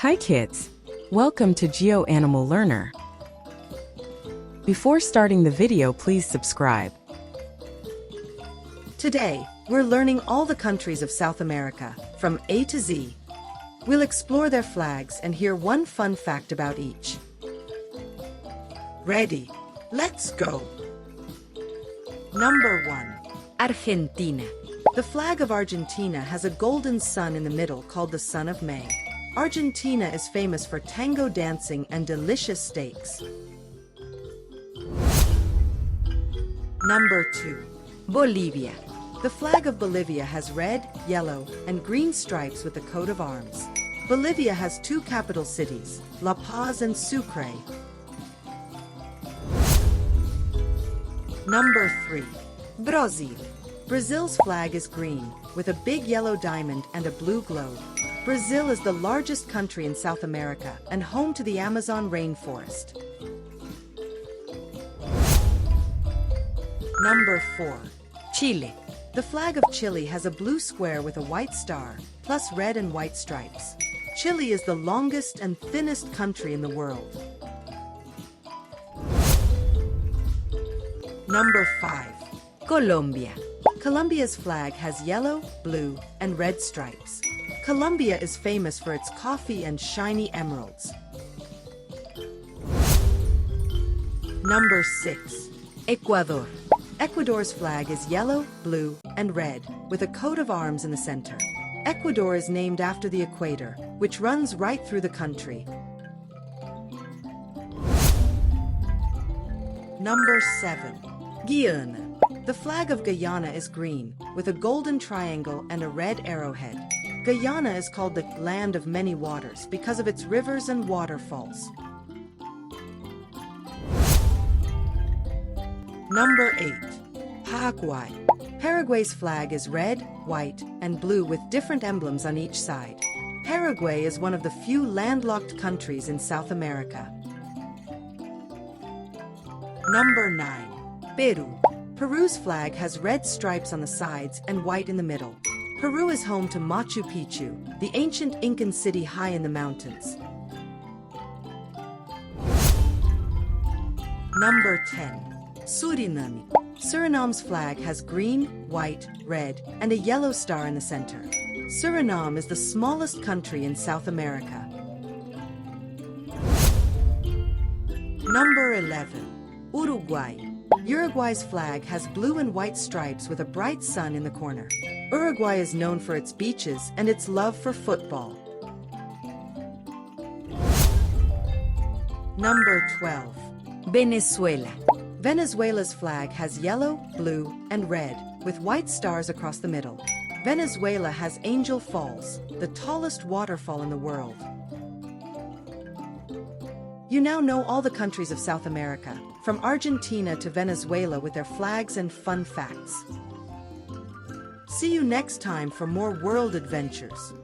Hi kids! Welcome to Geo Animal Learner. Before starting the video, please subscribe. Today, we're learning all the countries of South America, from A to Z. We'll explore their flags and hear one fun fact about each. Ready? Let's go! Number 1. Argentina. The flag of Argentina has a golden sun in the middle called the Sun of May. Argentina is famous for tango dancing and delicious steaks. Number 2. Bolivia. The flag of Bolivia has red, yellow, and green stripes with a coat of arms. Bolivia has two capital cities, La Paz and Sucre. Number 3. Brazil. Brazil's flag is green, with a big yellow diamond and a blue globe. Brazil is the largest country in South America and home to the Amazon rainforest. Number 4. Chile. The flag of Chile has a blue square with a white star, plus red and white stripes. Chile is the longest and thinnest country in the world. Number 5. Colombia. Colombia's flag has yellow, blue, and red stripes. Colombia is famous for its coffee and shiny emeralds. Number 6. Ecuador. Ecuador's flag is yellow, blue, and red, with a coat of arms in the center. Ecuador is named after the equator, which runs right through the country. Number 7. Guyana. The flag of Guyana is green, with a golden triangle and a red arrowhead. Guyana is called the land of many waters because of its rivers and waterfalls. Number 8. Paraguay. Paraguay's flag is red, white, and blue with different emblems on each side. Paraguay is one of the few landlocked countries in South America. Number 9. Peru. Peru's flag has red stripes on the sides and white in the middle. Peru is home to Machu Picchu, the ancient Incan city high in the mountains. Number 10. Suriname. Suriname's flag has green, white, red, and a yellow star in the center. Suriname is the smallest country in South America. Number 11. Uruguay. Uruguay's flag has blue and white stripes with a bright sun in the corner. Uruguay is known for its beaches and its love for football. Number 12. Venezuela. Venezuela's flag has yellow, blue, and red, with white stars across the middle. Venezuela has Angel Falls, the tallest waterfall in the world. You now know all the countries of South America, from Argentina to Venezuela with their flags and fun facts. See you next time for more world adventures.